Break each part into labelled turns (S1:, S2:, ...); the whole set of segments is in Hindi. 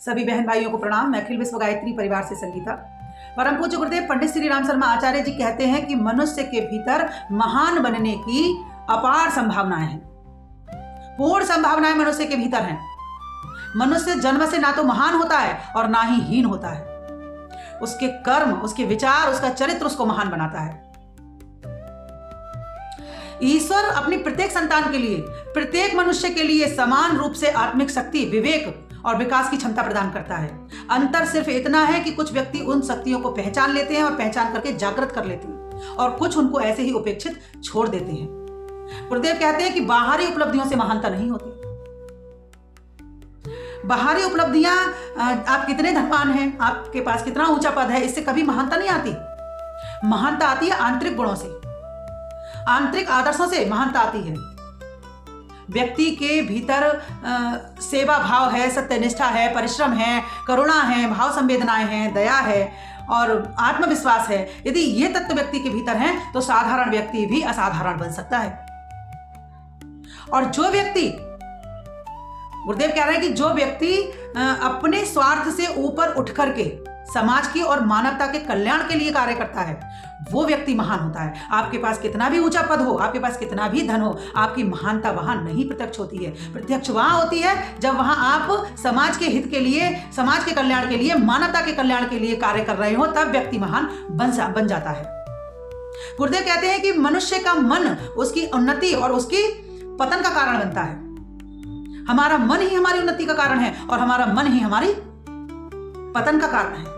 S1: सभी बहन भाइयों को प्रणाम। मैं अखिल विश्व गायत्री परिवार से संगीता। परम पूज्य गुरुदेव पंडित श्री राम शर्मा आचार्य जी कहते हैं कि मनुष्य के भीतर महान बनने की अपार संभावनाएं हैं, पूर्ण संभावनाएं मनुष्य के भीतर हैं। मनुष्य जन्म से ना तो महान होता है और ना ही हीन होता है। उसके कर्म, उसके विचार, उसका चरित्र उसको महान बनाता है। ईश्वर अपनी प्रत्येक संतान के लिए, प्रत्येक मनुष्य के लिए समान रूप से आत्मिक शक्ति, विवेक और विकास की क्षमता प्रदान करता है। अंतर सिर्फ इतना है कि कुछ व्यक्ति उन शक्तियों को पहचान लेते हैं और पहचान करके जागृत कर लेते हैं, और कुछ उनको ऐसे ही उपेक्षित छोड़ देते हैं। गुरुदेव कहते हैं कि बाहरी उपलब्धियों से महानता नहीं होती। बाहरी उपलब्धियां, आप कितने धनवान हैं, आपके पास कितना ऊंचा पद है, इससे कभी महानता नहीं आती। महानता आती है आंतरिक गुणों से, आंतरिक आदर्शों से महानता आती है। व्यक्ति के भीतर सेवा भाव है, सत्यनिष्ठा है, परिश्रम है, करुणा है, भाव संवेदनाएं हैं, दया है और आत्मविश्वास है। यदि ये तत्व व्यक्ति के भीतर हैं तो साधारण व्यक्ति भी असाधारण बन सकता है। और जो व्यक्ति, गुरुदेव कह रहे हैं कि जो व्यक्ति अपने स्वार्थ से ऊपर उठ करके समाज की और मानवता के कल्याण के लिए कार्य करता है, वो व्यक्ति महान होता है। आपके पास कितना भी ऊंचा पद हो, आपके पास कितना भी धन हो, आपकी महानता वहां नहीं प्रत्यक्ष होती है। प्रत्यक्ष वहां होती है जब वहां आप समाज के हित के लिए, समाज के कल्याण के लिए, मानवता के कल्याण के लिए कार्य कर रहे हो, तब व्यक्ति महान बन जाता है। गुरुदेव कहते हैं कि मनुष्य का मन उसकी उन्नति और उसकी पतन का कारण बनता है। हमारा मन ही हमारी उन्नति का कारण है और हमारा मन ही हमारी पतन का कारण है।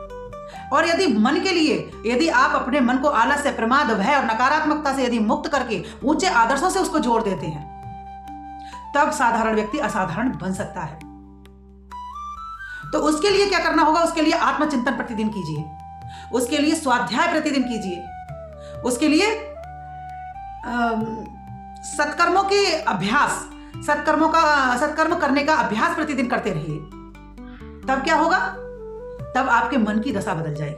S1: और यदि मन के लिए, यदि आप अपने मन को आलस्य, प्रमाद, भय और नकारात्मकता से यदि मुक्त करके ऊंचे आदर्शों से उसको जोड़ देते हैं, तब साधारण व्यक्ति असाधारण बन सकता है। तो उसके लिए क्या करना होगा? उसके लिए आत्मचिंतन प्रतिदिन कीजिए, उसके लिए स्वाध्याय प्रतिदिन कीजिए, उसके लिए सत्कर्मों के अभ्यास, सत्कर्म करने का अभ्यास प्रतिदिन करते रहिए। तब क्या होगा? तब आपके मन की दशा बदल जाएगी।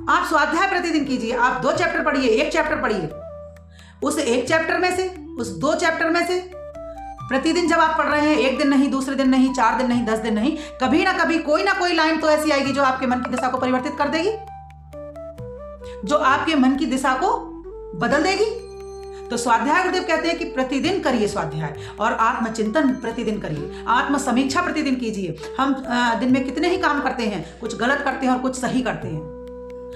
S1: आप स्वाध्याय प्रतिदिन कीजिए। आप 2 चैप्टर पढ़िए, 1 चैप्टर पढ़िए। उस 1 चैप्टर में से, उस 2 चैप्टर में से प्रतिदिन जब आप पढ़ रहे हैं, 1 दिन नहीं, दूसरे दिन नहीं, 4 दिन नहीं, 10 दिन नहीं, कभी ना कभी कोई ना कोई लाइन तो ऐसी आएगी जो आपके मन की दिशा को परिवर्तित कर देगी, जो आपके मन की दिशा को बदल देगी। तो स्वाध्याय, गुरुदेव कहते हैं कि प्रतिदिन करिए स्वाध्याय और आत्मचिंतन प्रतिदिन करिए, आत्म समीक्षा प्रतिदिन कीजिए। हम दिन में कितने ही काम करते हैं, कुछ गलत करते हैं और कुछ सही करते हैं।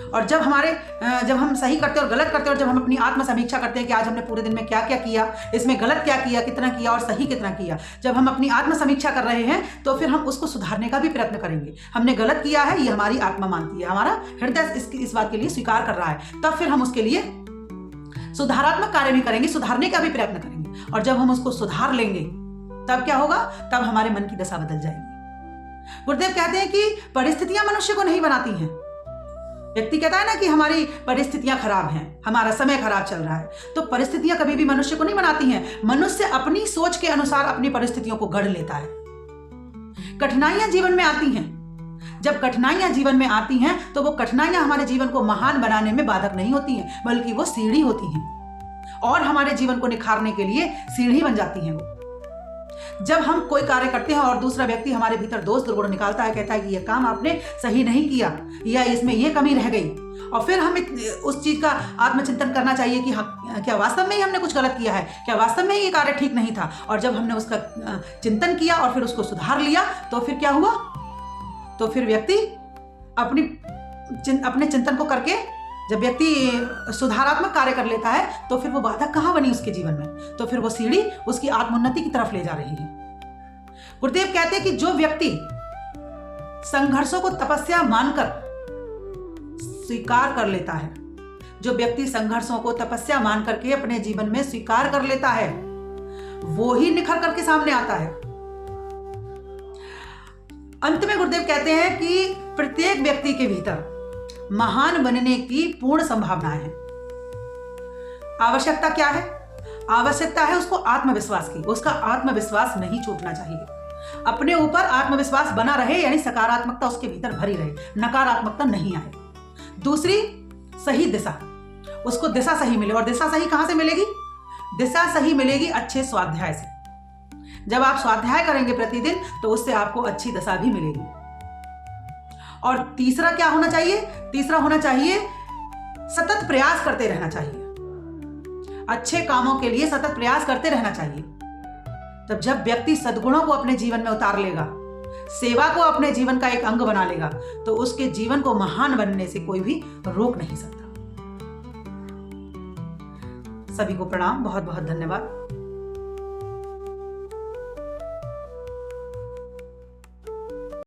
S1: और जब हम सही करते हैं और गलत करते हैं, और जब हम अपनी आत्म समीक्षा करते हैं कि आज हमने पूरे दिन में क्या क्या किया, इसमें गलत क्या किया, कितना किया और सही कितना किया, जब हम अपनी आत्म समीक्षा कर रहे हैं तो फिर हम उसको सुधारने का भी प्रयत्न करेंगे। हमने गलत किया है, ये हमारी आत्मा मानती है, हमारा हृदय इस बात के लिए स्वीकार कर रहा है, तब फिर हम उसके लिए सुधारात्मक कार्य भी करेंगे, सुधारने का भी प्रयत्न करेंगे। और जब हम उसको सुधार लेंगे तब क्या होगा? तब हमारे मन की दशा बदल जाएगी। गुरुदेव कहते हैं कि परिस्थितियां मनुष्य को नहीं बनाती हैं। व्यक्ति कहता है ना कि हमारी परिस्थितियां खराब हैं, हमारा समय खराब चल रहा है, तो परिस्थितियां कभी भी मनुष्य को नहीं बनाती हैं। मनुष्य अपनी सोच के अनुसार अपनी परिस्थितियों को गढ़ लेता है। कठिनाइयां जीवन में आती हैं। जब कठिनाइयां जीवन में आती हैं तो वो कठिनाइयां हमारे जीवन को महान बनाने में बाधक नहीं होती हैं, बल्कि वो सीढ़ी होती हैं और हमारे जीवन को निखारने के लिए सीढ़ी बन जाती हैं वो। जब हम कोई कार्य करते हैं और दूसरा व्यक्ति हमारे भीतर दोष दुर्गुण निकालता है, कहता है कि ये काम आपने सही नहीं किया या इसमें ये कमी रह गई, और फिर हमें उस चीज का आत्मचिंतन करना चाहिए कि क्या वास्तव में ही हमने कुछ गलत किया है, क्या वास्तव में ही ये कार्य ठीक नहीं था। और जब हमने उसका चिंतन किया और फिर उसको सुधार लिया, तो फिर क्या हुआ? तो फिर व्यक्ति अपने चिंतन को करके, जब व्यक्ति सुधारात्मक कार्य कर लेता है, तो फिर वो बाधक कहाँ बनी उसके जीवन में? तो फिर वो सीढ़ी उसकी आत्मोन्नति की तरफ ले जा रही है। गुरुदेव कहते हैं कि जो व्यक्ति संघर्षों को तपस्या मानकर स्वीकार कर लेता है, जो व्यक्ति संघर्षों को तपस्या मान करके अपने जीवन में स्वीकार कर लेता है, वो ही निखर करके सामने आता है। अंत में गुरुदेव कहते हैं कि प्रत्येक व्यक्ति के भीतर महान बनने की पूर्ण संभावनाएं हैं। आवश्यकता क्या है? आवश्यकता है उसको आत्मविश्वास की। उसका आत्मविश्वास नहीं छूटना चाहिए। अपने ऊपर आत्मविश्वास बना रहे, यानी सकारात्मकता उसके भीतर भरी रहे, नकारात्मकता नहीं आए। दूसरी, सही दिशा, उसको दिशा सही मिले। और दिशा सही कहां से मिलेगी? दिशा सही मिलेगी अच्छे स्वाध्याय से। जब आप स्वाध्याय करेंगे प्रतिदिन तो उससे आपको अच्छी दशा भी मिलेगी। और तीसरा क्या होना चाहिए? तीसरा होना चाहिए सतत प्रयास करते रहना चाहिए। अच्छे कामों के लिए सतत प्रयास करते रहना चाहिए। तब जब व्यक्ति सद्गुणों को अपने जीवन में उतार लेगा, सेवा को अपने जीवन का एक अंग बना लेगा, तो उसके जीवन को महान बनने से कोई भी रोक नहीं सकता। सभी को प्रणाम, बहुत बहुत धन्यवाद।